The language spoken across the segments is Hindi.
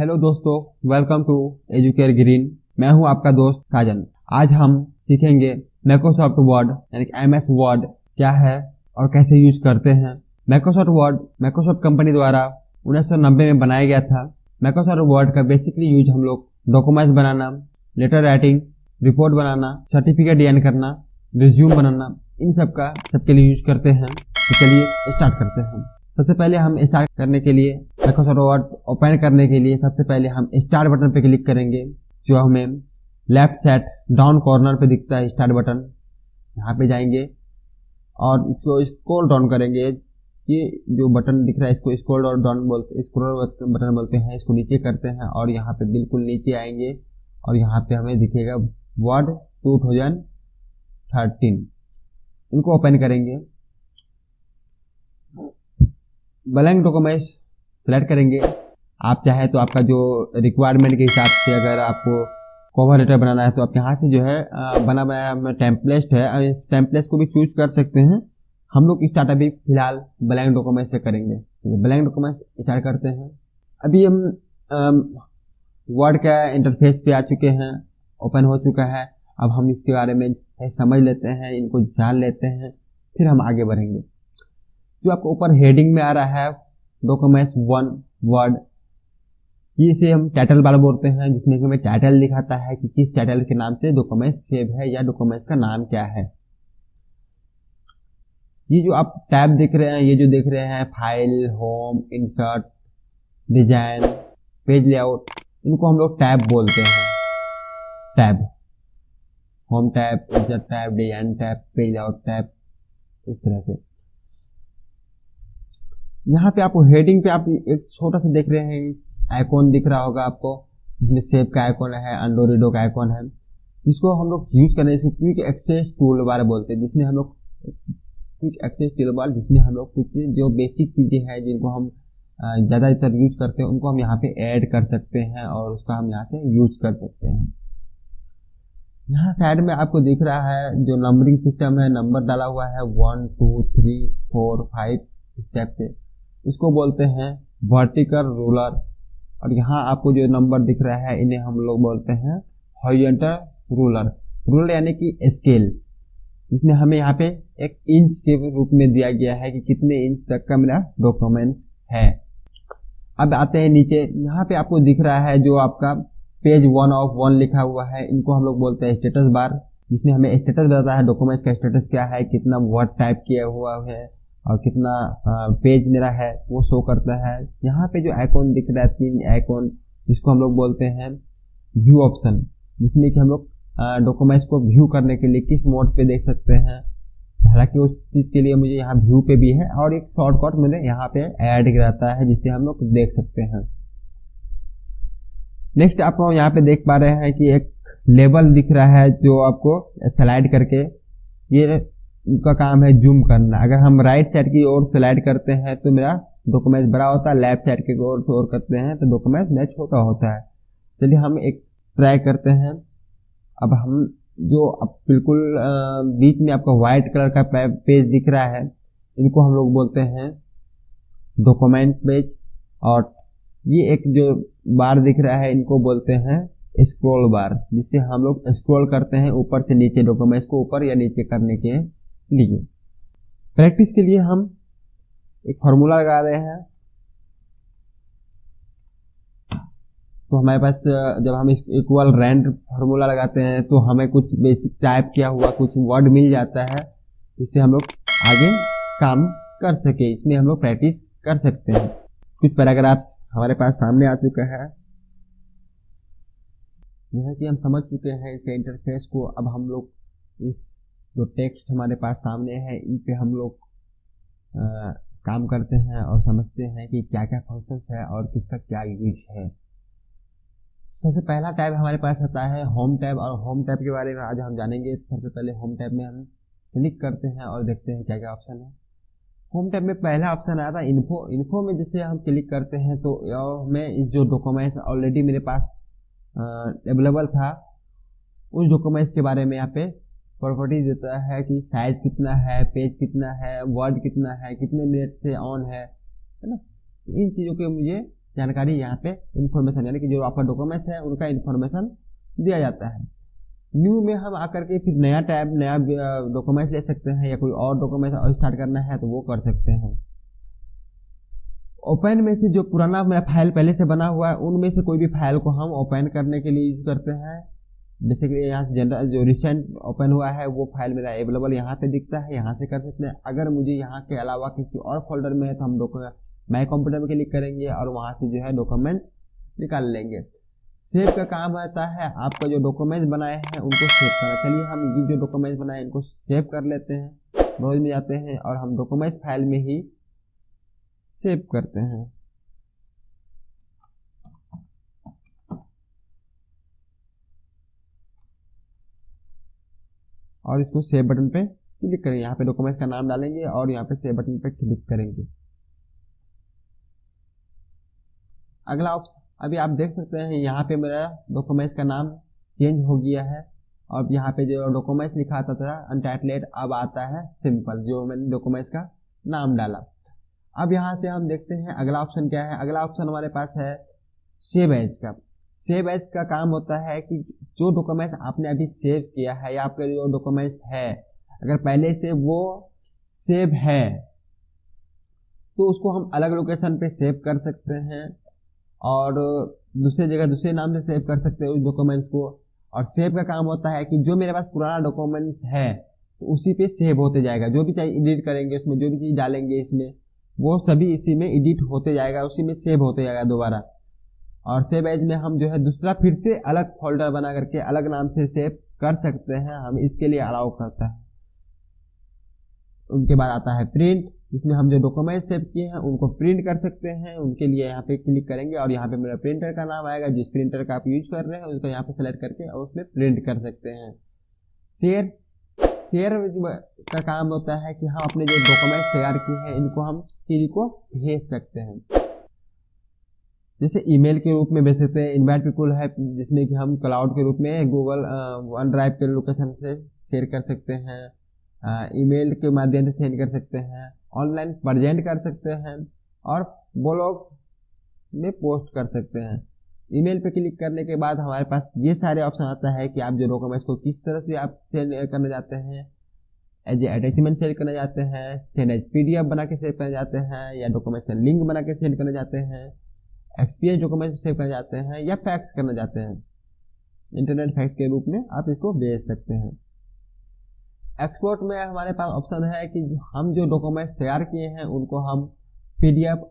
हेलो दोस्तों, वेलकम टू एजुकेयर ग्रीन। मैं हूं आपका दोस्त साजन। आज हम सीखेंगे माइक्रोसॉफ्ट वर्ड यानी कि MS वर्ड क्या है और कैसे यूज करते हैं। माइक्रोसॉफ्ट वर्ड माइक्रोसॉफ्ट कंपनी द्वारा 1990 में बनाया गया था। माइक्रोसॉफ्ट वर्ड का बेसिकली यूज हम लोग डॉक्यूमेंट्स बनाना, लेटर राइटिंग, रिपोर्ट बनाना, सर्टिफिकेट डिजाइन करना, रिज्यूम बनाना, इन सबके लिए यूज करते हैं। तो चलिए स्टार्ट करते हैं। सबसे पहले हम स्टार्ट करने के लिए माइक्रोसॉफ्ट वर्ड ओपन करने के लिए सबसे पहले हम स्टार्ट बटन पे क्लिक करेंगे, जो हमें लेफ्ट साइड डाउन कॉर्नर पे दिखता है स्टार्ट बटन। यहाँ पे जाएंगे और इसको स्क्रॉल डाउन करेंगे। ये जो बटन दिख रहा है इसको स्क्रॉल डाउन बोलते, स्क्रॉल बटन बोलते हैं। इसको नीचे करते हैं और यहाँ पे बिल्कुल नीचे आएंगे और यहाँ पे हमें दिखेगा वर्ड 2013। इनको ओपन करेंगे, ब्लैंक डॉक्यूमेंट सेलेक्ट करेंगे। आप चाहे तो आपका जो रिक्वायरमेंट के हिसाब से अगर आपको कवर लेटर बनाना है तो आप यहाँ से जो है बनाया टेम्पलेट है, इस टेम्पलेट को भी चूज कर सकते हैं। हम लोग स्टार्ट अभी फिलहाल ब्लैंक डॉक्यूमेंट से करेंगे। ब्लैंक डॉक्यूमेंट स्टार्ट करते हैं। अभी हम वर्ड का इंटरफेस पे आ चुके हैं, ओपन हो चुका है। अब हम इसके बारे में समझ लेते हैं, इनको जान लेते हैं, फिर हम आगे बढ़ेंगे। जो आपको ऊपर हेडिंग में आ रहा है डॉक्यूमेंट्स 1 वर्ड, इसे हम टाइटल बार बोलते हैं, जिसमें कि हमें टाइटल दिखाता है कि किस टाइटल के नाम से डॉक्यूमेंट सेव है या डॉक्यूमेंट्स का नाम क्या है। ये जो आप टैब देख रहे हैं, ये जो देख रहे हैं file, home, insert, design, page layout, इनको हम लोग टैब बोलते हैं। Tab, home tab, insert tab, design tab, page layout tab, इस तरह से। यहाँ पे आपको हेडिंग पे आप एक छोटा सा देख रहे हैं आइकॉन दिख रहा होगा आपको, जिसमें सेव का आइकॉन है, अंडो रीडो का आइकॉन है। इसको हम लोग यूज करने इसको क्विक एक्सेस टूल बार बोलते हैं, जिसमें हम लोग क्विक एक्सेस टूल बार, जिसमें हम लोग कुछ जो बेसिक चीजें हैं जिनको हम ज्यादातर यूज करते हैं उनको हम यहाँ पे ऐड कर सकते हैं और उसका हम यहाँ से यूज कर सकते हैं। यहाँ साइड में आपको दिख रहा है जो नंबरिंग सिस्टम है, नंबर डाला हुआ है 1 2 3 4 5 स्टेप से, इसको बोलते हैं वर्टिकल रूलर। और यहाँ आपको जो नंबर दिख रहा है इन्हें हम लोग बोलते हैं हॉरिजॉन्टल रूलर। रूलर यानी कि स्केल, जिसमें हमें यहाँ पे एक इंच के रूप में दिया गया है कि कितने इंच तक का मेरा डॉक्यूमेंट है। अब आते हैं नीचे, यहाँ पे आपको दिख रहा है जो आपका पेज 1 of 1 लिखा हुआ है, इनको हम लोग बोलते हैं स्टेटस बार, जिसमें हमें स्टेटस बताता है डॉक्यूमेंट्स का स्टेटस क्या है, कितना वर्ड टाइप किया हुआ है और कितना पेज मेरा है वो शो करता है। यहाँ पे जो आइकॉन दिख रहा है 3 आइकॉन, जिसको हम लोग बोलते हैं व्यू ऑप्शन, जिसमें कि हम लोग डॉक्यूमेंट्स को व्यू करने के लिए किस मोड पे देख सकते हैं। हालांकि उस चीज के लिए मुझे यहाँ व्यू पे भी है और एक शॉर्टकट मैंने यहाँ पे ऐड रहता है जिससे हम लोग देख सकते हैं। नेक्स्ट आप यहाँ पे देख पा रहे हैं कि एक लेबल दिख रहा है जो आपको स्लाइड करके, ये का काम है जूम करना। अगर हम राइट साइड की ओर स्लाइड करते हैं तो मेरा डॉक्यूमेंट बड़ा होता है, लेफ्ट साइड की ओर करते हैं तो डॉक्यूमेंट मेरा छोटा होता है। चलिए हम एक ट्राई करते हैं। अब हम जो अब बिल्कुल बीच में आपका व्हाइट कलर का पेज दिख रहा है, इनको हम लोग बोलते हैं डॉक्यूमेंट पेज। और ये एक जो बार दिख रहा है इनको बोलते हैं स्क्रॉल बार, जिससे हम लोग स्क्रॉल करते हैं ऊपर से नीचे डॉक्यूमेंट्स को ऊपर या नीचे करने के लिए। प्रैक्टिस के लिए हम एक फार्मूला लगा रहे हैं। तो हमारे पास जब हम इक्वल रैंड फार्मूला लगाते हैं तो हमें कुछ बेसिक टाइप किया हुआ कुछ वर्ड मिल जाता है, जिससे हम लोग आगे काम कर सके। इसमें हम लोग प्रैक्टिस कर सकते हैं। कुछ पैराग्राफ्स हमारे पास सामने आ चुका है, जैसा कि हम समझ चुके हैं इसके इंटरफेस को। अब हम लोग इस जो टेक्स्ट हमारे पास सामने है इन पे हम लोग काम करते हैं और समझते हैं कि क्या क्या फंक्शंस है और किसका क्या यूज है। सबसे पहला टैब हमारे पास आता है होम टैब, और होम टैब के बारे में आज हम जानेंगे। सबसे पहले होम टैब में हम क्लिक करते हैं और देखते हैं क्या क्या ऑप्शन है। होम टैब में पहला ऑप्शन आया था इन्फो। इन्फो में जैसे हम क्लिक करते हैं तो हमें इस जो डॉक्यूमेंट्स ऑलरेडी मेरे पास अवेलेबल था उस डॉक्यूमेंट्स के बारे में यहाँ पे प्रॉपर्टीज देता है कि साइज कितना है, पेज कितना है, वर्ड कितना है, कितने मिनट से ऑन है ना। इन चीज़ों के मुझे जानकारी यहाँ पे इन्फॉर्मेशन यानी कि जो आपका डॉक्यूमेंट्स है उनका इन्फॉर्मेशन दिया जाता है। न्यू में हम आकर के फिर नया टैब, नया डॉक्यूमेंट्स ले सकते हैं, या कोई और डॉक्यूमेंट स्टार्ट करना है तो वो कर सकते हैं। ओपन में से जो पुराना मेरा फाइल पहले से बना हुआ है उनमें से कोई भी फाइल को हम ओपन करने के लिए यूज करते हैं। जैसे कि यहाँ से जनरल जो रिसेंट ओपन हुआ है वो फाइल मेरा अवेलेबल यहाँ पे दिखता है, यहाँ से कर सकते हैं। अगर मुझे यहाँ के अलावा किसी और फोल्डर में है तो हम डॉक्यूमेंट माई कंप्यूटर में क्लिक करेंगे और वहाँ से जो है डॉक्यूमेंट निकाल लेंगे। सेव का काम रहता है आपका जो डॉक्यूमेंट्स बनाए हैं उनको सेव करना। चलिए हम ये जो डॉक्यूमेंट्स बनाए इनको सेव कर लेते हैं। ब्राउज में जाते हैं और हम डॉक्यूमेंट्स फाइल में ही सेव करते हैं। और इसको सेव बटन पे क्लिक करेंगे। यहाँ पे डॉक्यूमेंट का नाम डालेंगे और यहाँ पे सेव बटन पे क्लिक करेंगे। अगला ऑप्शन अभी आप देख सकते हैं यहाँ पे मेरा डॉक्यूमेंट्स का नाम चेंज हो गया है। और यहाँ पे जो डॉक्यूमेंट्स लिखा आता था अनटाइटल्ड अब आता है सिंपल, जो मैंने डॉक्यूमेंट्स का नाम डाला। अब यहाँ से हम देखते हैं अगला ऑप्शन क्या है। अगला ऑप्शन हमारे पास है सेव एज का। सेव एज का काम होता है कि जो डॉक्यूमेंट्स आपने अभी सेव किया है या आपके जो डॉक्यूमेंट्स है अगर पहले से वो सेव है तो उसको हम अलग लोकेशन पे सेव कर सकते हैं और दूसरे जगह दूसरे नाम से सेव कर सकते हैं उस डॉक्यूमेंट्स को। और सेव का काम होता है कि जो मेरे पास पुराना डॉक्यूमेंट्स है तो उसी पे सेव होते जाएगा। जो भी चाहिए एडिट करेंगे उसमें, जो भी चीज़ डालेंगे इसमें, वो सभी इसी में एडिट होते जाएगा, उसी में सेव होते जाएगा दोबारा। और सेव एज में हम जो है दूसरा फिर से अलग फोल्डर बना करके अलग नाम से सेव कर सकते हैं, हम इसके लिए अलाउ करता है। उनके बाद आता है प्रिंट, जिसमें हम जो डॉक्यूमेंट सेव किए हैं उनको प्रिंट कर सकते हैं। उनके लिए यहाँ पे क्लिक करेंगे और यहाँ पे मेरा प्रिंटर का नाम आएगा, जिस प्रिंटर का आप यूज कर रहे हैं उसको यहाँ पे सेलेक्ट करके और उसमें प्रिंट कर सकते हैं। शेयर का काम होता है कि हम अपने जो डॉक्यूमेंट तैयार किए हैं इनको हम किसी को भेज सकते हैं। जैसे ईमेल के रूप में भेज सकते हैं। इनवाइट पीपल है जिसमें कि हम क्लाउड के रूप में गूगल वन ड्राइव के लोकेशन से शेयर कर सकते हैं, ईमेल के माध्यम से सेंड कर सकते हैं, ऑनलाइन प्रेजेंट कर सकते हैं और ब्लॉग में पोस्ट कर सकते हैं। ईमेल पे क्लिक करने के बाद हमारे पास ये सारे ऑप्शन आता है कि आप जो डॉक्यूमेंट्स को किस तरह से आप सेंड करना चाहते हैं, एज अटैचमेंट सेंड करना चाहते हैं, सेंड एज पीडीएफ बना के सेव करना चाहते हैं, या डॉक्यूमेंट्स का लिंक बना के सेंड करना चाहते हैं, एक्सपीएस डॉक्यूमेंट सेव करना चाहते हैं, या फैक्स करना चाहते हैं। इंटरनेट फैक्स के रूप में आप इसको भेज सकते हैं। एक्सपोर्ट में हमारे पास ऑप्शन है कि हम जो डॉक्यूमेंट्स तैयार किए हैं उनको हम पीडीएफ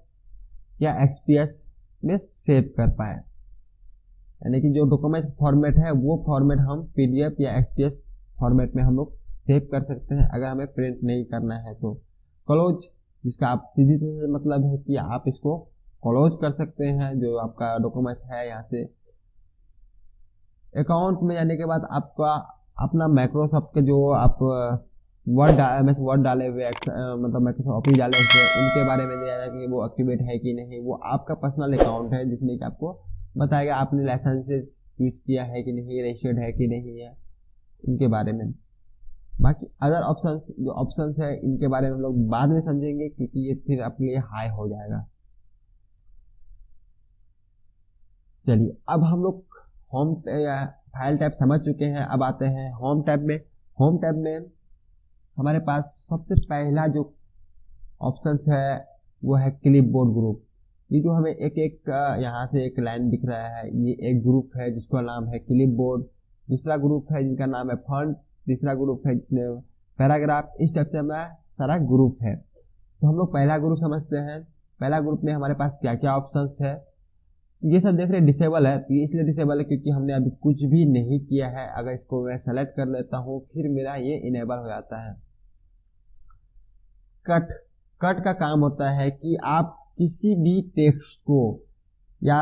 या एक्सपीएस में सेव कर पाए, यानी कि जो डॉक्यूमेंट फॉर्मेट है वो फॉर्मेट हम पीडीएफ या एक्सपीएस फॉर्मेट में हम लोग सेव कर सकते हैं अगर हमें प्रिंट नहीं करना है तो। क्लोज, जिसका आप सीधी तरह से मतलब है कि आप इसको क्लोज कर सकते हैं जो आपका डॉक्यूमेंट्स है। यहाँ से अकाउंट में जाने के बाद आपका अपना माइक्रोसॉफ्ट के जो आप वर्ड डाले हुए मतलब माइक्रोसॉफ्ट ऑफिस डाले हुए उनके बारे में दिया जाएगा कि वो एक्टिवेट है कि नहीं। वो आपका पर्सनल अकाउंट है जिसमें कि आपको बताएगा आपने लाइसेंसेस यूज किया है कि नहीं, रजिस्टर्ड है कि नहीं है, इनके बारे में। बाकी अदर ऑप्शन जो ऑप्शंस है इनके बारे में हम लोग बाद में समझेंगे क्योंकि ये फिर अपने लिए हाई हो जाएगा। चलिए अब हम लोग होम फाइल टैब समझ चुके हैं। अब आते हैं होम टैब में। होम टैब में हमारे पास सबसे पहला जो ऑप्शंस है वो है क्लिपबोर्ड ग्रुप। ये जो हमें एक यहाँ से एक लाइन दिख रहा है, ये एक ग्रुप है जिसका नाम है क्लिपबोर्ड। दूसरा ग्रुप है जिनका नाम है फॉन्ट। तीसरा ग्रुप है जिसमें पैराग्राफ। इस टाइप से हमारा सारा ग्रुप है। तो हम लोग पहला ग्रुप समझते हैं। पहला ग्रुप में हमारे पास क्या क्या ऑप्शंस है। ये सब देख रहे हैं डिसेबल है, तो ये इसलिए डिसेबल है क्योंकि हमने अभी कुछ भी नहीं किया है। अगर इसको मैं सेलेक्ट कर लेता हूँ फिर मेरा ये इनेबल हो जाता है। कट का काम होता है कि आप किसी भी टेक्स्ट को या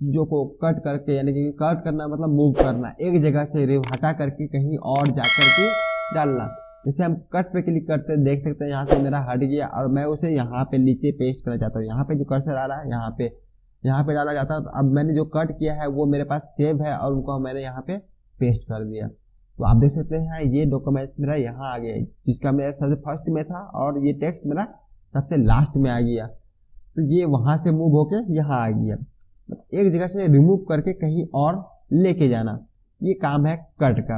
चीजों को कट करके, यानी कि कट करना मतलब मूव करना, एक जगह से हटा करके कहीं और जा करके डालना। जैसे हम कट पे क्लिक करते हैं, देख सकते हैं यहाँ से मेरा हट गया और मैं उसे यहाँ पे नीचे पेस्ट करना चाहता हूँ। यहाँ पे जो कर्सर आ रहा है यहाँ पे डाला जाता है। तो अब मैंने जो कट किया है वो मेरे पास सेव है और उनको मैंने यहाँ पे पेस्ट कर दिया। तो आप देख सकते हैं ये डॉक्यूमेंट मेरा यहाँ आ गया, जिसका मेरा सबसे फर्स्ट में था और ये टेक्स्ट मेरा सबसे लास्ट में आ गया। तो ये वहां से मूव होके यहाँ आ गया। एक जगह से रिमूव करके कहीं और लेके जाना, ये काम है कट का।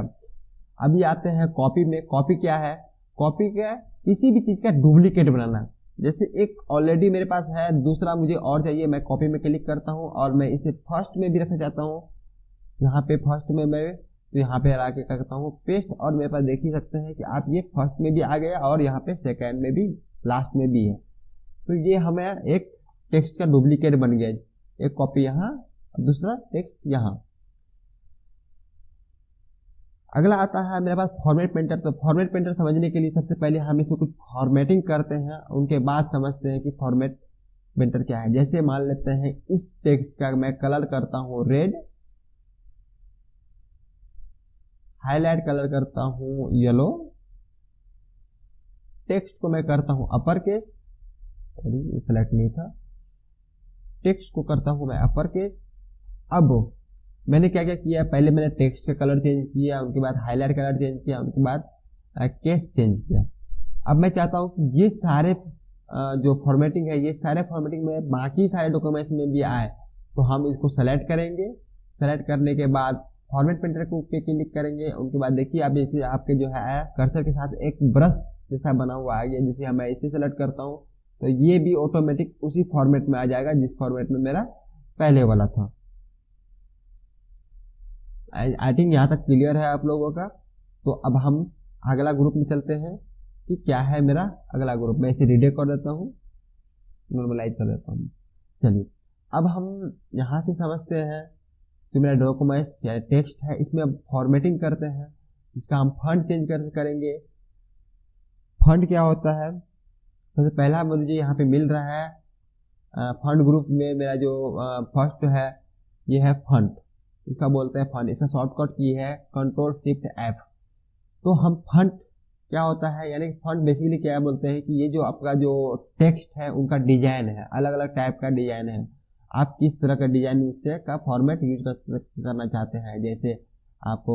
अभी आते हैं कॉपी में। कॉपी क्या है? कॉपी क्या है? किसी भी चीज का डुप्लीकेट बनाना। जैसे एक ऑलरेडी मेरे पास है, दूसरा मुझे और चाहिए, मैं कॉपी में क्लिक करता हूँ और मैं इसे फर्स्ट में भी रखना चाहता हूँ, यहाँ पे फर्स्ट में मैं तो यहाँ पे ला के करता हूँ पेस्ट, और मेरे पास देख ही सकते हैं कि आप ये फर्स्ट में भी आ गया और यहाँ पे सेकेंड में भी, लास्ट में भी है। तो ये हमें एक टेक्स्ट का डुप्लीकेट बन गया, एक कॉपी यहाँ, दूसरा टेक्स्ट यहाँ। अगला आता है मेरे पास फॉर्मेट पेंटर। तो फॉर्मेट पेंटर समझने के लिए सबसे पहले हम इसमें कुछ फॉर्मेटिंग करते हैं, उनके बाद समझते हैं कि फॉर्मेट पेंटर क्या है। जैसे मान लेते हैं इस टेक्स्ट का मैं कलर करता हूँ रेड, हाईलाइट कलर करता हूँ येलो, टेक्स्ट को मैं करता हूँ अपर केस, सॉरी ये सेलेक्ट नहीं था, टेक्स्ट को करता हूँ मैं अपर केस। अब मैंने क्या क्या किया, पहले मैंने टेक्स्ट का कलर चेंज किया, उनके बाद हाईलाइट कलर चेंज किया, उनके बाद केस चेंज किया। अब मैं चाहता हूँ कि ये सारे जो फॉर्मेटिंग है, ये सारे फॉर्मेटिंग में बाकी सारे डॉक्यूमेंट्स में भी आए, तो हम इसको सेलेक्ट करेंगे। सेलेक्ट करने के बाद फॉर्मेट पेंटर को पे क्लिक करेंगे। उनके बाद देखिए आप देखिए आपके जो है कर्सर के साथ एक ब्रश जैसा बना हुआ आ गया, जैसे मैं इसे सेलेक्ट करता हूँ तो ये भी ऑटोमेटिक उसी फॉर्मेट में आ जाएगा जिस फॉर्मेट में मेरा पहले वाला था। आई थिंक यहाँ तक क्लियर है आप लोगों का। तो अब हम अगला ग्रुप में चलते हैं कि क्या है मेरा अगला ग्रुप। मैं इसे रीडेक कर देता हूँ, नॉर्मलाइज कर देता हूँ। चलिए अब हम यहाँ से समझते हैं जो मेरा डॉक्यूमेंट्स या टेक्स्ट है, इसमें अब फॉर्मेटिंग करते हैं। इसका हम फंड चेंज करेंगे। फंड क्या होता है? सबसे तो पहला मुझे यहाँ पे मिल रहा है फंड ग्रुप में मेरा जो फर्स्ट है ये है फंड, इसका बोलते हैं फंड। इसका शॉर्टकट की है Ctrl+Shift+F। तो हम फंड क्या होता है, यानी फंड बेसिकली क्या बोलते हैं कि ये जो आपका जो टेक्स्ट है उनका डिजाइन है, अलग अलग टाइप का डिजाइन है। आप किस तरह का डिजाइन उससे का फॉर्मेट यूज करना चाहते हैं। जैसे आप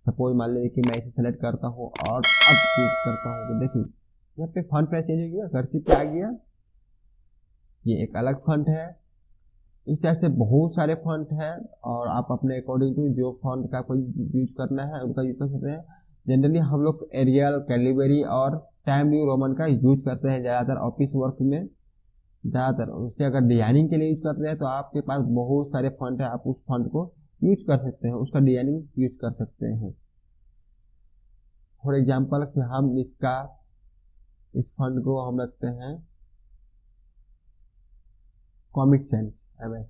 सपोज मान लीजिए कि मैं इसे सेलेक्ट करता हूँ और अब चूज करता हूँ, तो देखिए यहाँ पे फंड पे चेंज हो गया, कर्सिव पे आ गया, ये एक अलग फंड है। इस टाइप से बहुत सारे फंड हैं और आप अपने अकॉर्डिंग टू जो फंड का कोई यूज करना है उनका यूज कर सकते हैं। जनरली हम लोग एरियल, कैलिबरी और टाइम न्यू रोमन का यूज करते हैं ज़्यादातर ऑफिस वर्क में, ज़्यादातर। उससे अगर डिजाइनिंग के लिए यूज करते हैं तो आपके पास बहुत सारे फंड है, आप उस फंड को यूज कर सकते हैं, उसका डिजाइनिंग यूज कर सकते हैं। फॉर एग्जाम्पल कि हम इस फंड को हम रखते हैं कॉमिक सेंस MS।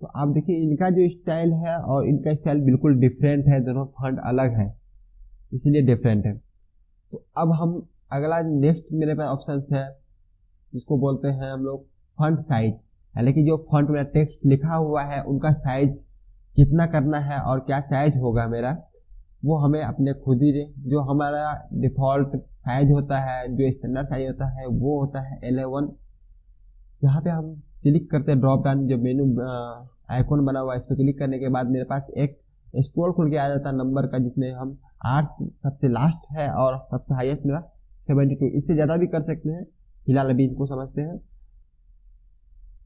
तो आप देखिए इनका जो स्टाइल है और इनका स्टाइल बिल्कुल डिफरेंट है, दोनों फंड अलग है, इसलिए डिफरेंट है। तो अब हम अगला नेक्स्ट मेरे पास ऑप्शन है जिसको बोलते हैं हम लोग फंड साइज, यानी कि जो फंड में टेक्स्ट लिखा हुआ है उनका साइज कितना करना है और क्या साइज होगा मेरा, वो हमें अपने खुद ही जो हमारा डिफॉल्ट साइज होता है, जो स्टैंडर्ड साइज होता है वो होता है 11। यहाँ पे हम क्लिक करते हैं, ड्रॉप डाउन जो मेनू आइकॉन बना हुआ है इस पर क्लिक करने के बाद मेरे पास एक स्क्रॉल खुल के आ जाता है नंबर का, जिसमें हम 8 सबसे लास्ट है और सबसे हाईएस्ट मेरा 72। इससे ज़्यादा भी कर सकते हैं, फिलहाल अभी इनको समझते हैं।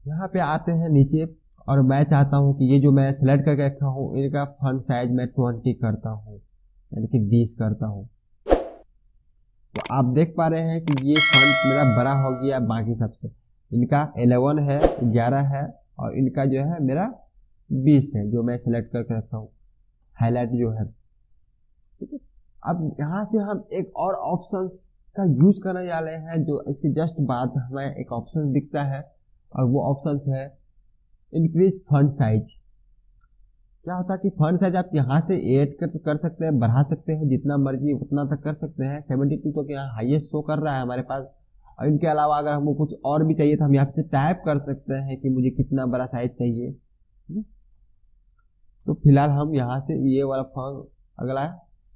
यहाँ पे आते हैं नीचे और मैं चाहता हूँ कि ये जो मैं सेलेक्ट करके रखा हूँ इनका फंड साइज मैं 20 करता हूँ, यानी कि 20 करता हूँ। तो आप देख पा रहे हैं कि ये फंड मेरा बड़ा हो गया बाकी सबसे। इनका 11 है, 11 है और इनका जो है मेरा 20 है जो मैं सेलेक्ट करके रखा हूँ, हाईलाइट जो है। ठीक है, अब यहाँ से हम एक और ऑप्शंस का यूज करने जा रहे हैं, जो इसके जस्ट बाद हमें एक ऑप्शन दिखता है और वो ऑप्शंस है इंक्रीज फंड साइज। क्या होता है कि फंड साइज आप यहाँ से ऐड कर सकते हैं, बढ़ा सकते हैं, जितना मर्जी उतना तक कर सकते हैं। 72 तो क्या हाईएस्ट शो कर रहा है हमारे पास। और इनके अलावा अगर हमको कुछ और भी चाहिए तो हम यहाँ से टाइप कर सकते हैं कि मुझे कितना बड़ा साइज चाहिए। तो फिलहाल हम यहाँ से ये वाला फंड अगला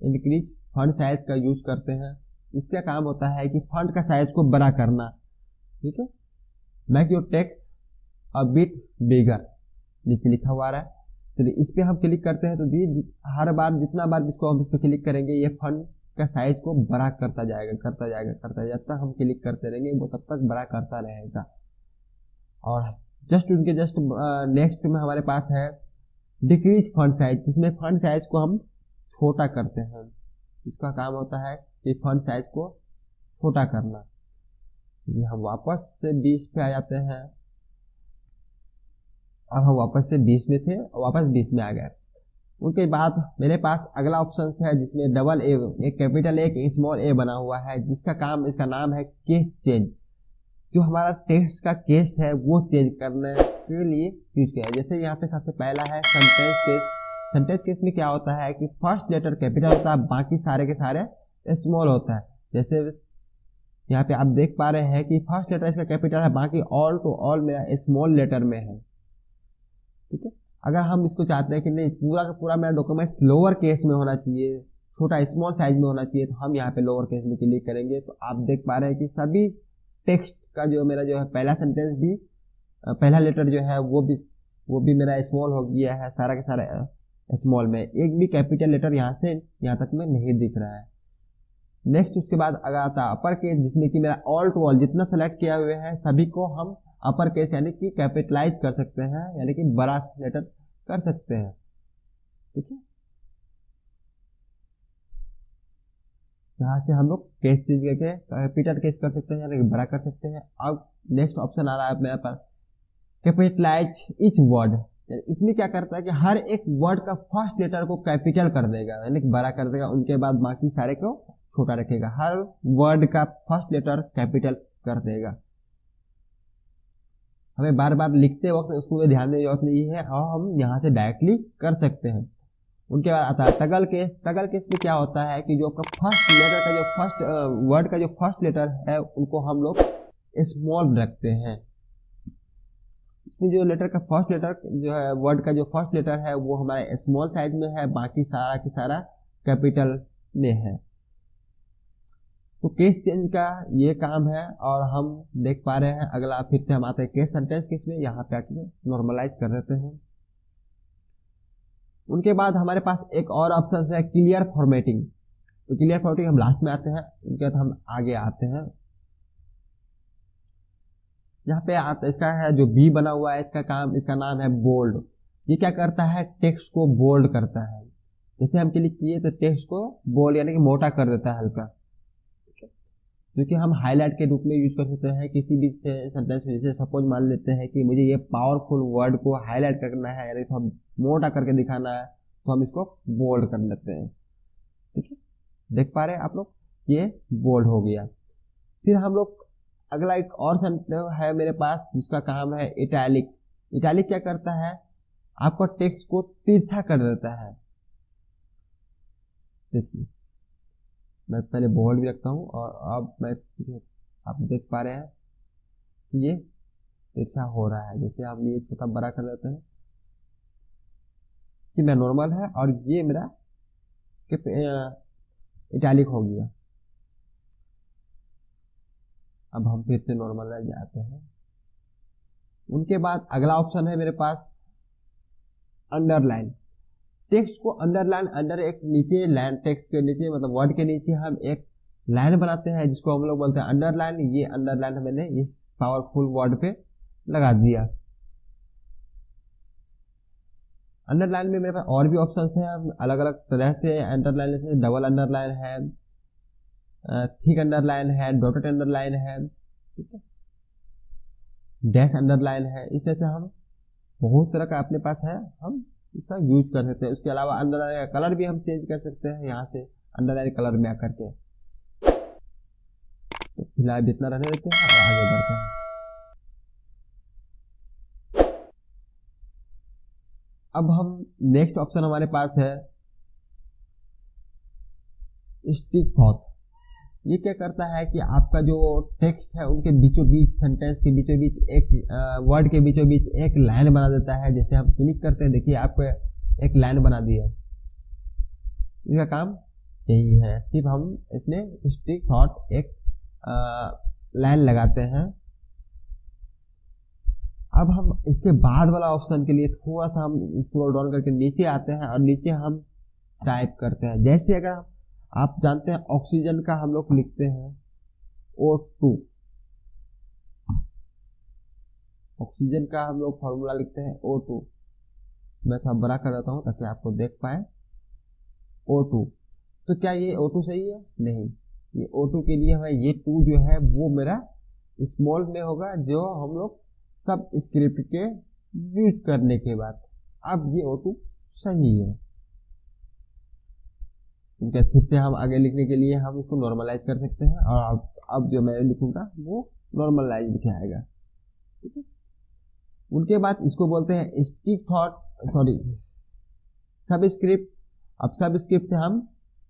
इंक्रीज फंड साइज का यूज करते हैं। इसका काम होता है कि फंड का साइज को बड़ा करना। ठीक है, make your text a bit बिगर नीचे लिखा हुआ है। चलिए इस पे हम क्लिक करते हैं तो हर बार जितना बार इसको हम इस पे क्लिक करेंगे ये फंड का साइज को बड़ा करता जाएगा, करता जाएगा, करता जाएगा। जब तक हम क्लिक करते रहेंगे वो तब तक बड़ा करता रहेगा। और जस्ट उनके जस्ट नेक्स्ट में हमारे पास है डिक्रीज फंड साइज, जिसमें फंड साइज को हम छोटा करते हैं। इसका काम होता है कि फंड साइज को छोटा करना। ये हम वापस से 20 पे आ जाते हैं। अब हम वापस से 20 में थे और वापस 20 में आ गए। उनके बाद मेरे पास अगला ऑप्शन है जिसमें डबल ए, एक कैपिटल ए, एक स्मॉल ए बना हुआ है, इसका नाम है केस चेंज। जो हमारा टेक्स्ट का केस है वो चेंज करने के लिए यूज किया है। जैसे यहाँ पे सबसे पहला है सेंटेंस केस। सेंटेंस केस में क्या होता है कि फर्स्ट लेटर कैपिटल होता है, बाकी सारे के सारे स्मॉल होता है। जैसे यहाँ पे आप देख पा रहे हैं कि फर्स्ट लेटर इसका कैपिटल है, बाकी ऑल टू ऑल मेरा स्मॉल लेटर में है। ठीक है, अगर हम इसको चाहते हैं कि नहीं पूरा का पूरा मेरा डॉक्यूमेंट लोअर केस में होना चाहिए, छोटा स्मॉल साइज में होना चाहिए, तो हम यहाँ पे लोअर केस में क्लिक करेंगे। तो आप देख पा रहे हैं कि सभी टेक्स्ट का जो मेरा जो है पहला सेंटेंस भी, पहला लेटर जो है वो भी मेरा स्मॉल हो गया है, सारा के सारा स्मॉल में। एक भी कैपिटल लेटर यहाँ से यहाँ तक में नहीं दिख रहा है। नेक्स्ट उसके बाद अगर आता अपर केस, जिसमें कि मेरा ऑल टू ऑल जितना सेलेक्ट किया हुए हैं सभी को हम अपर केस यानी कि कैपिटलाइज कर सकते हैं, यानी कि बड़ा लेटर कर सकते हैं। ठीक है, यहाँ से हम लोग केस चेंज करके कैपिटल केस कर सकते हैं यानी कि बड़ा कर सकते हैं। अब नेक्स्ट ऑप्शन आ रहा है मेरे पास कैपिटलाइज ईच वर्ड। इसमें क्या करता है कि हर एक वर्ड का फर्स्ट लेटर को कैपिटल कर देगा यानी कि बड़ा कर देगा, उनके बाद बाकी सारे को छोटा रखेगा। हर वर्ड का फर्स्ट लेटर कैपिटल कर देगा। हमें बार बार लिखते वक्त उसको ध्यान देने की जरूरत नहीं है और हम यहाँ से डायरेक्टली कर सकते हैं। उनके बाद आता है टगल केस। टगल केस में क्या होता है कि जो आपका फर्स्ट लेटर का जो फर्स्ट वर्ड का जो फर्स्ट लेटर है उनको हम लोग स्मॉल रखते हैं। इसमें जो लेटर का फर्स्ट लेटर जो है वर्ड का जो फर्स्ट लेटर है वो हमारे स्मॉल साइज में है, बाकी सारा की सारा कैपिटल में है। तो केस चेंज का ये काम है और हम देख पा रहे हैं। अगला फिर से हम आते हैं केस सेंटेंस केस में, यहाँ पे आके नॉर्मलाइज कर देते हैं। उनके बाद हमारे पास एक और ऑप्शन है क्लियर फॉर्मेटिंग। तो क्लियर फॉर्मेटिंग हम लास्ट में आते हैं, उनके बाद हम आगे आते हैं। यहाँ पे आता इसका है जो बी बना हुआ है, इसका नाम है बोल्ड। ये क्या करता है, टेक्स्ट को बोल्ड करता है। जैसे हम क्लिक किए तो टेक्स्ट को बोल्ड यानी कि मोटा कर देता है हल्का, जो कि हम हाईलाइट के रूप में यूज कर सकते हैं किसी भी सेंटेंस में। जैसे सपोज मान लेते हैं कि मुझे ये पावरफुल वर्ड को हाईलाइट करना है यानी तो हम मोटा करके दिखाना है, तो हम इसको बोल्ड कर लेते हैं। ठीक है, देख पा रहे हैं आप लोग, ये बोल्ड हो गया। फिर हम लोग अगला एक और सेंटेंस है मेरे पास जिसका काम है इटैलिक। इटैलिक क्या करता है, आपको टेक्स्ट को तिरछा कर देता है। देखिए मैं पहले बोल्ड भी रखता हूँ और अब आप देख पा रहे हैं कि ये तिरछा हो रहा है। जैसे हम ये छोटा बड़ा कर देते हैं कि मैं नॉर्मल है और ये मेरा इटैलिक हो गया। अब हम फिर से नॉर्मल रह जाते हैं। उनके बाद अगला ऑप्शन है मेरे पास अंडरलाइन। टेक्स्ट को अंडरलाइन, अंडर एक नीचे लाइन, टेक्स्ट के नीचे मतलब वर्ड के नीचे हम एक लाइन बनाते हैं जिसको हम लोग बोलते हैं अंडरलाइन। ये अंडरलाइन मैंने इस पावरफुल वर्ड पे लगा दिया। अंडरलाइन में मेरे पास और भी ऑप्शंस हैं अलग अलग तरह से अंडरलाइन, जैसे डबल अंडरलाइन है, थिक अंडरलाइन है, डॉटेड अंडरलाइन है, ठीक है, डैश अंडरलाइन है। इस तरह से हम बहुत तरह का अपने पास है, हम इसका यूज कर सकते हैं। उसके अलावा अंडरलाइन का कलर भी हम चेंज कर सकते हैं यहाँ से अंडरलाइन कलर में आकर के। तो फिलहाल इतना रहने देते हैं और आगे बढ़ते हैं। अब हम नेक्स्ट ऑप्शन हमारे पास है स्टिक थॉट। ये क्या करता है कि आपका जो टेक्स्ट है उनके बीचों बीच, सेंटेंस के बीचों बीच, एक वर्ड के बीचों बीच एक लाइन बना देता है। जैसे हम क्लिक करते हैं, देखिए आपको एक लाइन बना दिया। इसका काम यही है, सिर्फ हम इसमें स्टिक थॉट एक लाइन लगाते हैं। अब हम इसके बाद वाला ऑप्शन के लिए थोड़ा सा हम स्क्रॉल डाउन करके नीचे आते हैं और नीचे हम टाइप करते हैं। जैसे अगर आप जानते हैं ऑक्सीजन का हम लोग लिखते हैं O2, ऑक्सीजन का हम लोग फॉर्मूला लिखते हैं O2। मैं थोड़ा बड़ा कर देता हूँ ताकि आपको देख पाए। O2, तो क्या ये O2 सही है? नहीं, ये O2 के लिए है ये 2 जो है वो मेरा स्मॉल में होगा, जो हम लोग सब स्क्रिप्ट के यूज करने के बाद। अब ये O2 सही है, ठीक है। फिर से हम आगे लिखने के लिए हम इसको नॉर्मलाइज कर सकते हैं, और अब जो मैं लिखूंगा वो नॉर्मलाइज लिखे आएगा, ठीक है। उनके बाद इसको बोलते हैं स्टिक थॉट, सॉरी सब स्क्रिप्ट। अब सब स्क्रिप्ट से हम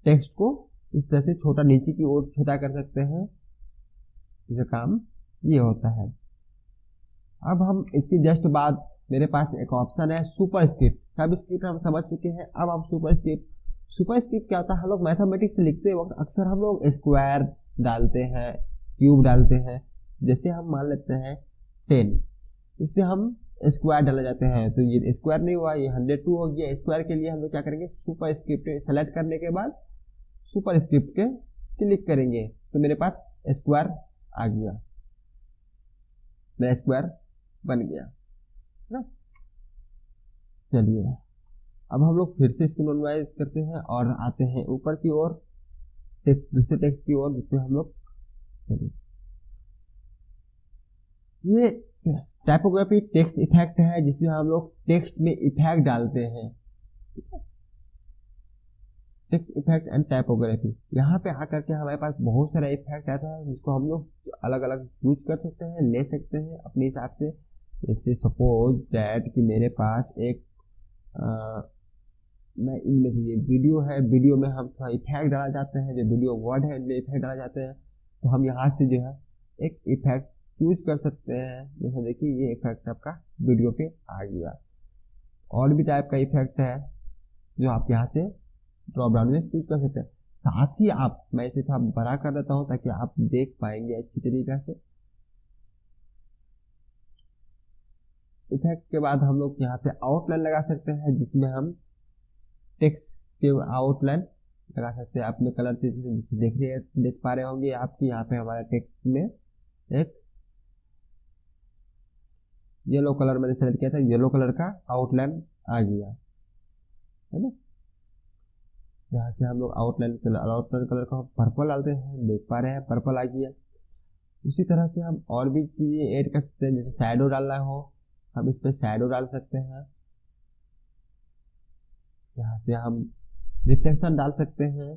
टेक्स्ट को इस तरह से छोटा नीचे की ओर छोटा कर सकते हैं, इसका काम ये होता है। अब हम इसके जस्ट बाद मेरे पास एक ऑप्शन है सुपर स्क्रिप्ट। सब स्क्रिप्ट हम समझ चुके हैं, अब हम सुपर स्क्रिप्ट। सुपर स्क्रिप्ट क्या होता है? हम लोग मैथमेटिक्स लिखते वक्त अक्सर हम लोग स्क्वायर डालते हैं, क्यूब डालते हैं। जैसे हम मान लेते हैं 10, इसमें हम स्क्वायर डाले जाते हैं, तो ये स्क्वायर नहीं हुआ, ये 102 हो गया। स्क्वायर के लिए हम लोग क्या करेंगे? सुपर स्क्रिप्ट सेलेक्ट करने के बाद सुपर स्क्रिप्ट के क्लिक करेंगे, तो मेरे पास स्क्वायर आ गया, मेरा स्क्वायर बन गया ना। चलिए अब हम लोग फिर से इसको नॉर्मलाइज करते हैं और आते हैं ऊपर की ओर, टेक्स्ट, दूसरे टेक्स्ट की ओर, जिसमें हम लोग, चलिए ये टाइपोग्राफी टेक्स्ट इफेक्ट है, जिसमें हम लोग टेक्स्ट में इफेक्ट डालते हैं, टेक्स्ट इफेक्ट एंड टाइपोग्राफी। यहाँ पे आकर के हमारे पास बहुत सारा इफेक्ट आता है, जिसको हम लोग अलग अलग यूज कर सकते हैं, ले सकते हैं अपने हिसाब से। जैसे सपोज दैट कि मेरे पास एक मैं इनमें से ये वीडियो है, वीडियो में हम थोड़ा इफेक्ट डाला जाते हैं, जो वीडियो वर्ड है इनमें इफेक्ट डाला जाते हैं, तो हम यहाँ से जो है एक इफेक्ट चूज कर सकते हैं। जैसे देखिए ये इफेक्ट आपका वीडियो पे आ गया। और भी टाइप का इफेक्ट है जो आप यहाँ से ड्रॉप डाउन में चूज कर सकते हैं। साथ ही आप, मैं इसे थोड़ा बड़ा कर देता हूँ ताकि आप देख पाएंगे अच्छी तरीके से। इफेक्ट के बाद हम लोग यहाँ पे आउटलाइन लगा सकते हैं, जिसमें हम टेक्स्ट के आउटलाइन लगा सकते हैं अपने कलर से। जिसे देख पा रहे होंगे आपकी, यहाँ पे हमारा टेक्स्ट में एक येलो कलर मैंने सेलेक्ट किया था, येलो कलर का आउटलाइन आ गया है ना। यहाँ से हम लोग आउटलाइन कलर का पर्पल डालते हैं, देख पा रहे हैं पर्पल आ गया। उसी तरह से हम और भी चीजें ऐड कर सकते हैं, जैसे शैडो डालना हो हम इस पे शैडो डाल सकते हैं। यहाँ से हम रिफ्लेक्शन डाल सकते हैं।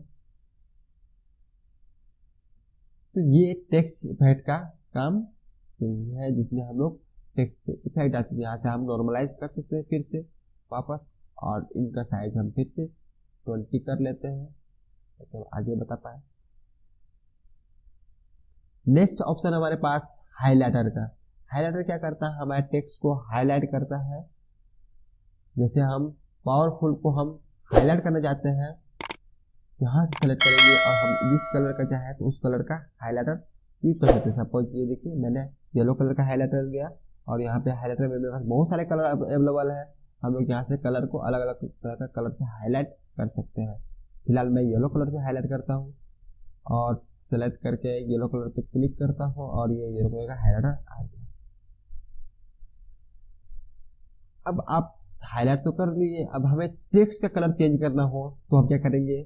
तो ये टेक्स्ट इफेक्ट का काम यही है, जिसमें हम लोग टेक्स्ट इफेक्ट डाल सकते हैं। यहाँ से हम नॉर्मलाइज कर सकते हैं फिर से वापस, और इनका साइज हम फिर से 20 कर लेते हैं ताकि हम आगे बता पाए। नेक्स्ट ऑप्शन हमारे पास हाइलाइटर का। हाइलाइटर क्या करता है? हमारे टेक्स्ट को हाईलाइट करता है। जैसे हम पावरफुल को हम हाईलाइट करना चाहते हैं, यहाँ से सेलेक्ट करेंगे और हम जिस कलर का चाहे तो उस कलर का हाइलाइटर यूज कर सकते हैं। सपोज ये देखिए मैंने येलो कलर का हाइलाइटर लिया, और यहाँ पे हाइलाइटर में मेरे पास बहुत सारे कलर अवेलेबल है। हम लोग यहाँ से कलर को अलग अलग तरह का कलर से हाईलाइट कर सकते हैं। फिलहाल मैं येलो कलर से हाईलाइट करता हूँ, और सेलेक्ट करके येलो कलर पे क्लिक करता हूँ, और ये येलो कलर का हाइलाइटर आ गया। अब आप हाईलाइट तो कर लिए, अब हमें टेक्स्ट का कलर चेंज करना हो तो हम क्या करेंगे?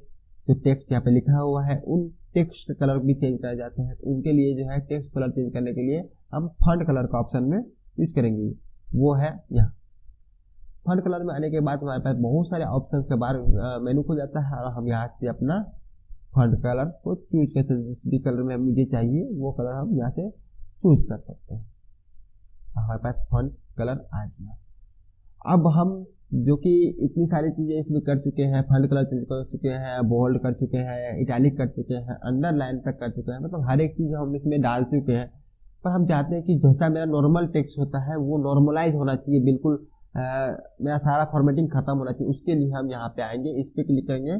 जो टेक्स्ट यहाँ पे लिखा हुआ है उन टेक्स्ट का कलर भी चेंज कर जाते हैं, तो उनके लिए जो है टेक्स्ट कलर चेंज करने के लिए हम फॉन्ट कलर का ऑप्शन में यूज करेंगे, वो है यहाँ। फॉन्ट कलर में आने के बाद हमारे पास बहुत सारे ऑप्शंस के बाहर मेनू खुल जाता है, और हम यहाँ से अपना फॉन्ट कलर को चूज करते हैं। जिस भी कलर में मुझे चाहिए वो कलर हम यहाँ से चूज कर सकते हैं। हमारे पास फॉन्ट कलर आ गया। अब हम जो कि इतनी सारी चीजें इसमें कर चुके हैं, फॉन्ट कलर चेंज कर चुके हैं, बोल्ड कर चुके हैं, इटैलिक कर चुके हैं, अंडरलाइन तक कर चुके हैं, मतलब हर एक चीज हम इसमें डाल चुके हैं। पर हम चाहते हैं कि जैसा मेरा नॉर्मल टेक्स्ट होता है वो नॉर्मलाइज होना चाहिए, बिल्कुल मेरा सारा फॉर्मेटिंग खत्म होना चाहिए। उसके लिए हम यहाँ पे आएंगे, इस पे क्लिक करेंगे,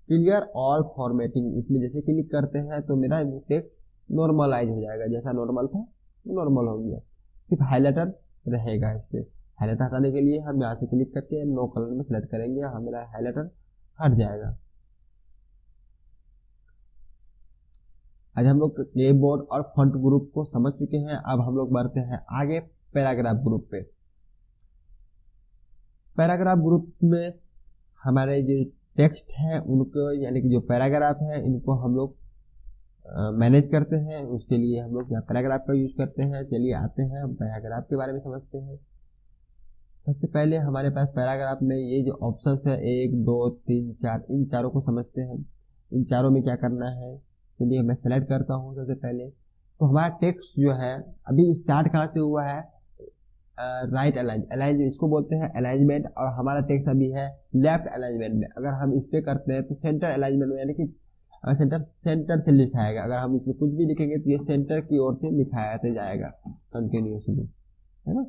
क्लियर ऑल फॉर्मेटिंग। इसमें जैसे क्लिक करते हैं तो मेरा टेक्स्ट नॉर्मलाइज हो जाएगा, जैसा नॉर्मल था वो नॉर्मल हो गया। सिर्फ हाईलाइटर रहेगा इस पे। हाईलाइटर हटाने के लिए हम यहाँ से क्लिक करके नो कलर में सेलेक्ट करेंगे, हमारा हाईलाइटर हट जाएगा। आज हम लोग क्लिपबोर्ड और फॉन्ट ग्रुप को समझ चुके हैं। अब हम लोग बढ़ते हैं आगे पैराग्राफ ग्रुप पे। पैराग्राफ ग्रुप में हमारे जो टेक्स्ट है उनको, यानी कि जो पैराग्राफ है इनको हम लोग मैनेज करते हैं। उसके लिए हम लोग यहाँ पैराग्राफ का यूज करते हैं। चलिए आते हैं हम पैराग्राफ के बारे में समझते हैं। सबसे पहले हमारे पास पैराग्राफ में ये जो ऑप्शंस है 1 2 3 4, इन चारों को समझते हैं। इन चारों में क्या करना है, चलिए मैं सेलेक्ट करता हूँ। सबसे पहले तो हमारा टेक्स्ट जो है अभी स्टार्ट कहाँ से हुआ है, राइट अलाइंज इसको बोलते हैं अलाइनमेंट, और हमारा टेक्स्ट अभी है लेफ्ट अलाइनमेंट में। अगर हम इस पे करते हैं तो सेंटर अलाइनमेंट में, यानी कि सेंटर से लिखाएगा। अगर हम इसमें कुछ भी लिखेंगे तो ये सेंटर की ओर से लिखाया जाएगा कंटिन्यूसली, है ना।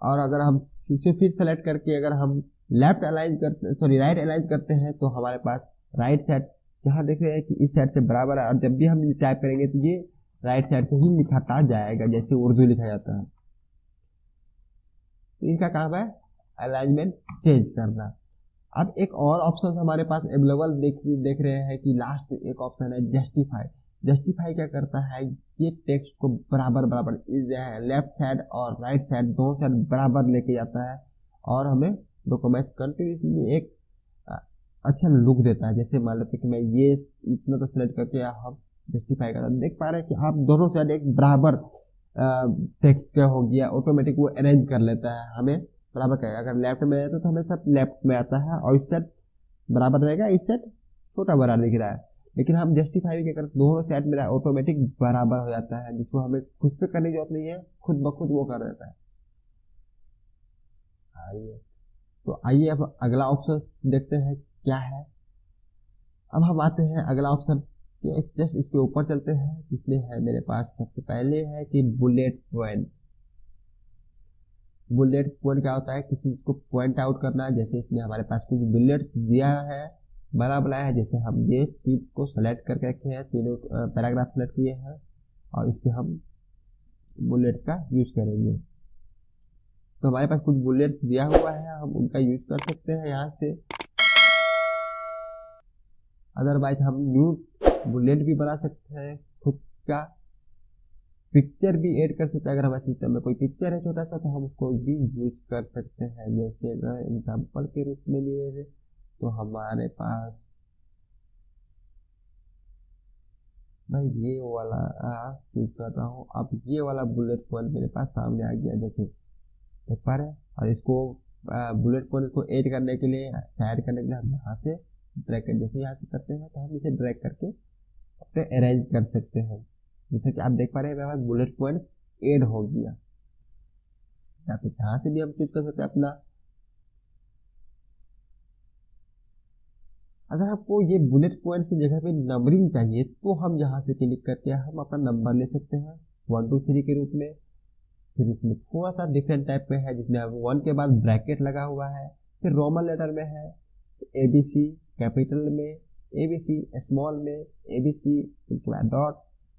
और अगर हम इसे फिर सेलेक्ट करके अगर हम लेफ्ट अलाइन करते, सॉरी राइट अलाइन करते हैं, तो हमारे पास राइट साइड जहाँ देख रहे हैं कि इस साइड से बराबर है, और जब भी हम टाइप करेंगे तो ये राइट साइड से ही लिखाता जाएगा, जैसे उर्दू लिखा जाता है। तो इनका काम है अलाइनमेंट चेंज करना। अब एक और ऑप्शन हमारे पास अवेलेबल देख रहे हैं कि लास्ट एक ऑप्शन है जस्टिफाई। जस्टिफाई क्या करता है, ये टेक्स्ट को बराबर बराबर लेफ्ट साइड और राइट साइड दोनों साइड बराबर लेके जाता है, और हमें डॉक्यूमेंट्स कंटिन्यूसली एक अच्छा लुक देता है। जैसे मान लेते हैं कि मैं ये इतना तो सेलेक्ट करके हम जस्टिफाई करता, देख पा रहे हैं कि आप दोनों साइड एक बराबर टेक्स्ट का हो गया, ऑटोमेटिक वो अरेंज कर लेता है, हमें बराबर करेगा। अगर लेफ्ट में आता है तो हमें सब लेफ्ट में आता है, और इस साइड बराबर रहेगा, इस साइड छोटा बड़ा दिख रहा है। लेकिन हम जस्टिफाई क्या करते, दोनों साइड मेरा ऑटोमेटिक बराबर हो जाता है, जिसको हमें खुद से करने की जरूरत नहीं है, खुद ब खुद वो कर देता है। आइए तो आइए अब अगला ऑप्शन देखते हैं क्या है। अब हम आते हैं अगला ऑप्शन, जस्ट इसके ऊपर चलते हैं, जिसमें है मेरे पास सबसे पहले है कि बुलेट पॉइंट। बुलेट पॉइंट क्या होता है, किसी चीज को पॉइंट आउट करना। जैसे इसमें हमारे पास कुछ बुलेट्स दिया है, बना बनाया है। जैसे हम ये चीज को सेलेक्ट करके रखे हैं, तीनों पैराग्राफ सेलेक्ट किए हैं, और इस पे हम बुलेट्स का यूज करेंगे। तो हमारे पास कुछ बुलेट्स दिया हुआ है, हम उनका यूज कर सकते हैं यहाँ से। अदरवाइज हम न्यू बुलेट भी बना सकते हैं, खुद का पिक्चर भी ऐड कर सकते हैं। अगर हमारे सिस्टम में कोई पिक्चर है छोटा सा, तो हम उसको भी यूज कर सकते हैं। जैसे अगर एग्जाम्पल के रूप में लिए तो हमारे पास भाई ये वाला यूज कर रहा हूँ। अब ये वाला बुलेट पॉइंट मेरे पास सामने आ गया, देखिए देख पा रहे हैं। और इसको बुलेट पॉइंट को ऐड करने के लिए, ऐड करने के लिए हम यहाँ से ड्रैग कर, जैसे यहाँ से करते हैं तो हम इसे ड्रैग करके अपने अरेंज कर सकते हैं। जैसे कि आप देख पा रहे हैं मेरे पास बुलेट पॉइंट ऐड हो गया। यहाँ से भी हम चूज कर सकते हैं अपना। अगर आपको ये बुलेट पॉइंट्स की जगह पे नंबरिंग चाहिए, तो हम यहाँ से क्लिक करके हम अपना नंबर ले सकते हैं 1 2 3 के रूप में। फिर इसमें थोड़ा सा डिफरेंट टाइप में है, जिसमें 1 के बाद ब्रैकेट लगा हुआ है, फिर रोमन लेटर में है, ABC कैपिटल में, ABC स्मॉल में, ABC उसके बाद डॉट,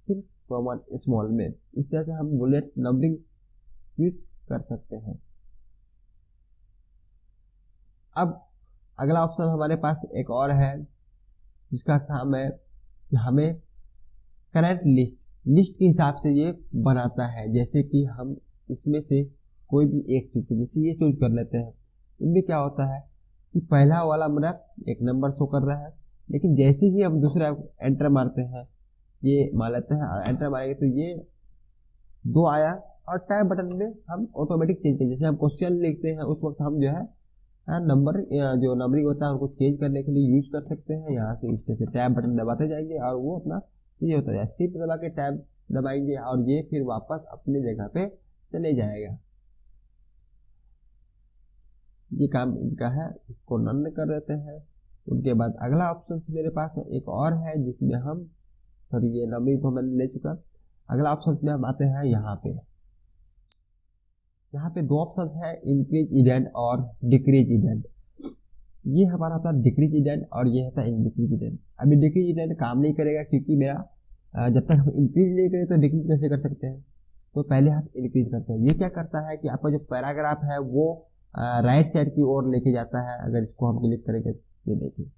फिर रोमन स्मॉल में। इस तरह से हम बुलेट्स नंबरिंग यूज कर सकते हैं। अब अगला ऑप्शन हमारे पास एक और है, जिसका काम है कि हमें करंट लिस्ट के हिसाब से ये बनाता है। जैसे कि हम इसमें से कोई भी एक चीज, जैसे ये चूज कर लेते हैं, इनमें क्या होता है कि पहला वाला मेरा एक नंबर शो कर रहा है, लेकिन जैसे ही हम दूसरा एंटर मारते हैं, ये मान लेते हैं और एंटर मारेंगे तो ये 2 आया, और टैब बटन में हम ऑटोमेटिक चेंज करें। जैसे हम क्वेश्चन लिखते हैं उस वक्त हम जो है नंबर जो नंबरिंग होता है उनको चेंज करने के लिए यूज कर सकते हैं। यहाँ से इस तरह से टैब बटन दबाते जाएंगे और वो अपना चीज होता है, शिफ्ट दबा के टैब दबाएंगे और ये फिर वापस अपने जगह पे चले जाएगा। ये काम इनका है, इसको नन कर देते हैं। उनके बाद अगला ऑप्शन मेरे पास एक और है, जिसमें हम, सॉरी ये नंबरिंग तो मैंने ले चुका। अगला ऑप्शन में हम आते हैं यहाँ पे 2 ऑप्शन है, इंक्रीज इडेंट और डिक्रीज इडेंट। ये हमारा होता है डिक्रीज इडेंट और ये होता है इंक्रीज इडेंट। अभी डिक्रीज इडेंट काम नहीं करेगा, क्योंकि मेरा जब तक हम इंक्रीज नहीं करें तो डिक्रीज कैसे कर सकते हैं। तो पहले हम इंक्रीज करते हैं। ये क्या करता है कि आपका जो पैराग्राफ है वो राइट साइड की ओर लेके जाता है। अगर इसको हम क्लिक करेंगे, ये देखिए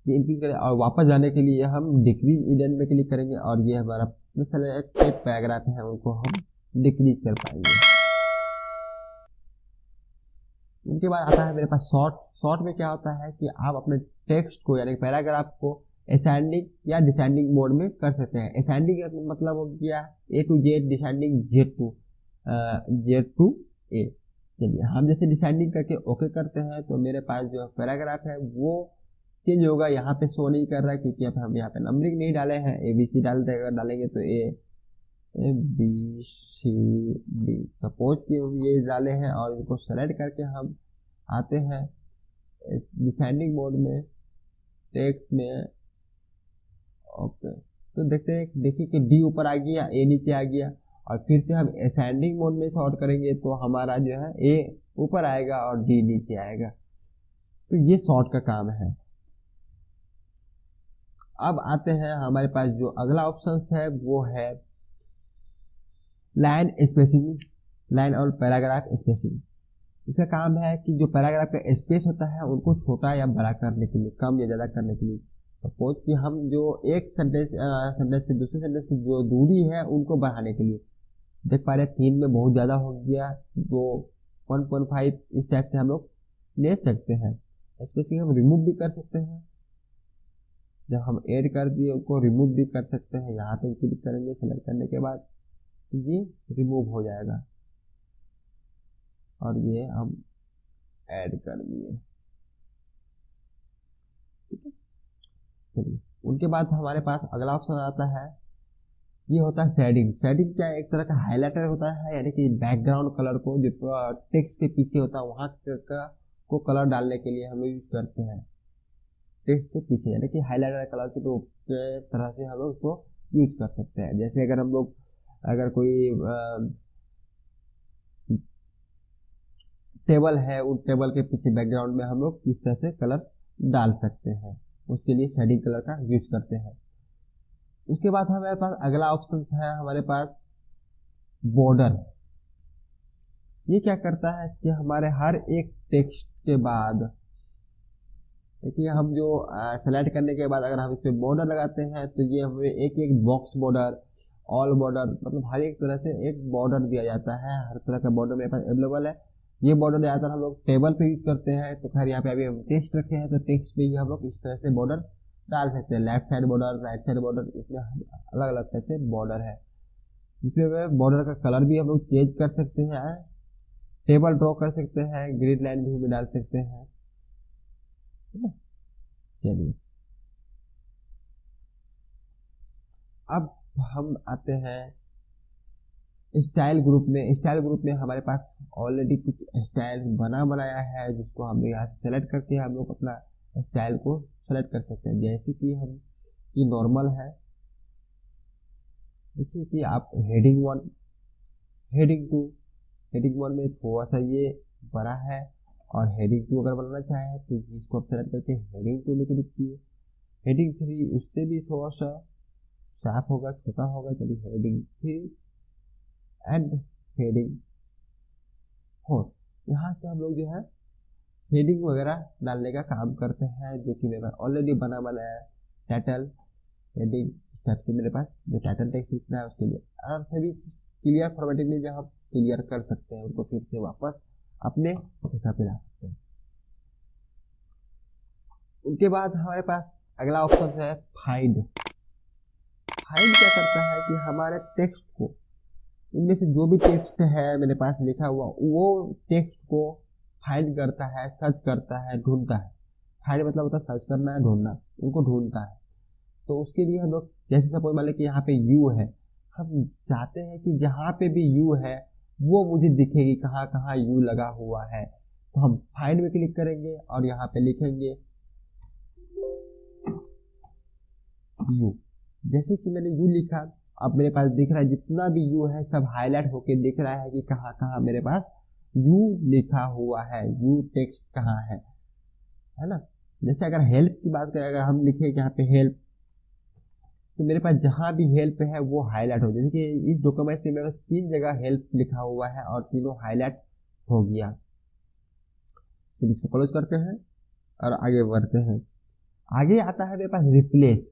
ये इंक्रीज करें, और वापस जाने के लिए हम डिक्रीज इंडेंट में क्लिक करेंगे और ये हमारा सेलेक्टेड पैराग्राफ है उनको हम डिक्रीज कर पाएंगे। उनके बाद आता है मेरे पास शॉर्ट। शॉर्ट में क्या होता है कि आप अपने टेक्स्ट को यानी पैराग्राफ को असेंडिंग या डिसेंडिंग मोड में कर सकते हैं। असेंडिंग का मतलब हो गया A to Z, descending Z to A। चलिए हम जैसे डिसेंडिंग करके ओके करते हैं तो मेरे पास जो पैराग्राफ है वो चेंज होगा। यहाँ पे शो नहीं कर रहा है क्योंकि अब हम यहाँ पे नंबरिंग नहीं डाले हैं, ABC डालेंगे तो ABCD सपोज कि हम ये डाले हैं और इनको सेलेक्ट करके हम आते हैं डिसेंडिंग मोड में टेक्स्ट में। ओके तो देखिए कि D ऊपर आ गया, A नीचे आ गया, और फिर से हम असेंडिंग मोड में सॉर्ट करेंगे तो हमारा जो है A ऊपर आएगा और D नीचे आएगा। तो ये सॉर्ट का काम है। अब आते हैं हमारे पास जो अगला ऑप्शन है वो है लाइन स्पेसिंग, लाइन और पैराग्राफ स्पेसिंग। इसका काम है कि जो पैराग्राफ का स्पेस होता है उनको छोटा या बड़ा करने के लिए, कम या ज़्यादा करने के लिए। सपोज कि हम जो एक सेंटेंस से दूसरे सेंटेंस की जो दूरी है उनको बढ़ाने के लिए, देख पा रहे हैं 3 में बहुत ज़्यादा हो गया तो 1.5 इस टाइप से हम लोग ले सकते हैं। स्पेसिंग हम रिमूव भी कर सकते हैं, जब हम ऐड कर दिए उनको रिमूव भी कर सकते हैं। यहाँ पे क्लिक करेंगे, सेलेक्ट करने के बाद तो ये रिमूव हो जाएगा और ये हम ऐड कर दिए। ठीक है, चलिए उनके बाद हमारे पास अगला ऑप्शन आता है, ये होता है शेडिंग। शेडिंग क्या है? एक तरह का हाइलाइटर होता है, यानी कि बैकग्राउंड कलर को जो टेक्स्ट के पीछे होता है वहाँ को कलर डालने के लिए हम लोग यूज करते हैं टेक्स्ट के पीछे, यानी कि हाइलाइटर कलर के रूप के तरह से हम लोग उसको यूज कर सकते हैं। जैसे अगर हम लोग कोई टेबल है, उस टेबल के पीछे बैकग्राउंड में हम लोग किस तरह से कलर डाल सकते हैं, उसके लिए शेडिंग कलर का यूज करते हैं। उसके बाद हमारे पास अगला ऑप्शन है हमारे पास बॉर्डर। ये क्या करता है कि हमारे हर एक टेक्स्ट के बाद देखिए हम जो सेलेक्ट करने के बाद अगर हम इस पे बॉर्डर लगाते हैं तो ये हमें एक एक बॉक्स बॉर्डर, ऑल बॉर्डर, मतलब हर एक तरह से एक बॉर्डर दिया जाता है। हर तरह का बॉर्डर मेरे पास अवेलेबल है। ये बॉर्डर ज़्यादातर हम लोग टेबल पे यूज करते हैं, तो खैर यहाँ पे अभी हम टेक्स्ट रखे हैं तो टेक्स्ट पे ही हम लोग इस तरह से बॉर्डर डाल सकते हैं। Left side border, right side border, इसमें अलग अलग तरह से बॉर्डर है, जिसमें बॉर्डर का कलर भी हम लोग चेंज कर सकते हैं, टेबल ड्रॉ कर सकते हैं, ग्रिड लाइन भी डाल सकते हैं। चलिए अब हम आते हैं स्टाइल ग्रुप में। स्टाइल ग्रुप में हमारे पास ऑलरेडी कुछ स्टाइल बनाया है, जिसको हम यहाँ से सेलेक्ट करके हम लोग अपना स्टाइल को सेलेक्ट कर सकते हैं। जैसे कि हम ये नॉर्मल है, देखिए कि आप हेडिंग 1, हेडिंग 2, हेडिंग 1 में थोड़ा सा ये बड़ा है, और हेडिंग 2 अगर बनाना चाहे तो इसको आप सेलेक्ट करके हेडिंग 2 में क्लिक किए। हेडिंग 3 उससे भी थोड़ा सा शार्प होगा, छोटा होगा। चलिए हेडिंग 3 एंड हेडिंग 4, यहाँ से हम लोग जो है हेडिंग वगैरह डालने का काम करते हैं, जो कि मेरे पास ऑलरेडी बनाया है। टाइटल, हेडिंग, स्टेप से मेरे पास जो टाइटल टेक्स्ट लिखना है उसके लिए, और सभी क्लियर फॉर्मेटिंग में जब हम क्लियर कर सकते हैं उनको फिर से वापस अपने जगह पे ला सकते हैं। उनके बाद हमारे पास अगला ऑप्शन है फाइंड। फाइंड क्या करता है कि हमारे टेक्स्ट को, इनमें से जो भी टेक्स्ट है मेरे पास लिखा हुआ, वो टेक्स्ट को फाइंड करता है, सर्च करता है, ढूंढता है। फाइंड मतलब होता है सर्च करना है, ढूंढना, उनको ढूंढता है। तो उसके लिए हम लोग जैसे सपोज मान लें कि यहाँ पे यू है, हम चाहते हैं कि जहाँ पे भी यू है वो मुझे दिखेगी, कहाँ कहाँ यू लगा हुआ है। तो हम फाइंड में क्लिक करेंगे और यहाँ पे लिखेंगे यू। जैसे कि मैंने यू लिखा, अब मेरे पास दिख रहा है जितना भी यू है सब हाईलाइट होके दिख रहा है कि कहाँ कहाँ मेरे पास यू लिखा हुआ है, यू टेक्स्ट कहाँ है ना। जैसे अगर हेल्प की बात करें, अगर हम लिखे यहाँ पे हेल्प, तो मेरे पास जहाँ भी हेल्प है वो हाईलाइट हो। जैसे कि इस डॉक्यूमेंट में मेरे पास 3 जगह हेल्प लिखा हुआ है और तीनों हाईलाइट हो गया। तो इसको क्लोज करते हैं और आगे बढ़ते हैं। आगे आता है मेरे पास रिप्लेस।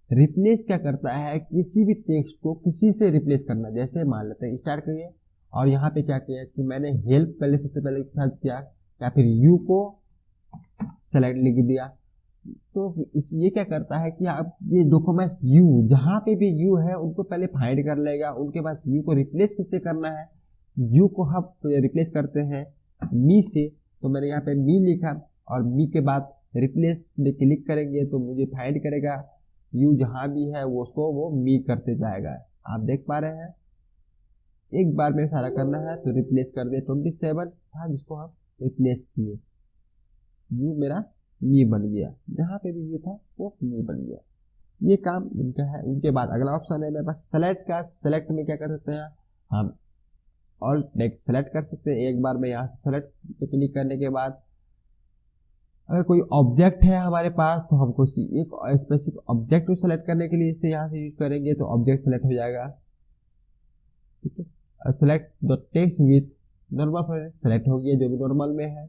रिप्लेस क्या करता है, किसी भी टेक्स्ट को किसी से रिप्लेस करना। जैसे मान लेते हैं स्टार्ट करिए और यहाँ पे क्या किया कि मैंने हेल्प पहले सबसे पहले सर्च किया या फिर यू को सेलेक्ट लिख दिया। तो ये क्या करता है कि आप ये डॉक्यूमेंट यू जहाँ पे भी यू है उनको पहले फाइंड कर लेगा। उनके बाद यू को रिप्लेस किससे करना है, यू को हम रिप्लेस करते हैं मी से। तो मैंने यहाँ पे मी लिखा और मी के बाद रिप्लेस में क्लिक करेंगे तो मुझे फाइंड करेगा यू जहाँ भी है वो उसको वो मी करते जाएगा। आप देख पा रहे हैं, एक बार में सारा करना है तो रिप्लेस कर दे। 27 था जिसको हम रिप्लेस किए, यू मेरा मी बन गया, जहाँ पे भी यू था वो मी बन गया। ये काम इनका है। उनके बाद अगला ऑप्शन है मेरे पास सेलेक्ट का। सेलेक्ट में क्या कर सकते हैं हम, ऑल टेक्स्ट सेलेक्ट कर सकते हैं। एक बार में यहाँ से सेलेक्ट पे क्लिक करने के बाद अगर कोई ऑब्जेक्ट है हमारे पास तो हमको एक स्पेसिफिक ऑब्जेक्ट को सेलेक्ट करने के लिए इसे यहाँ से यूज करेंगे तो ऑब्जेक्ट सेलेक्ट हो जाएगा। ठीक है, select the text with normal select हो गया जो भी नॉर्मल में है।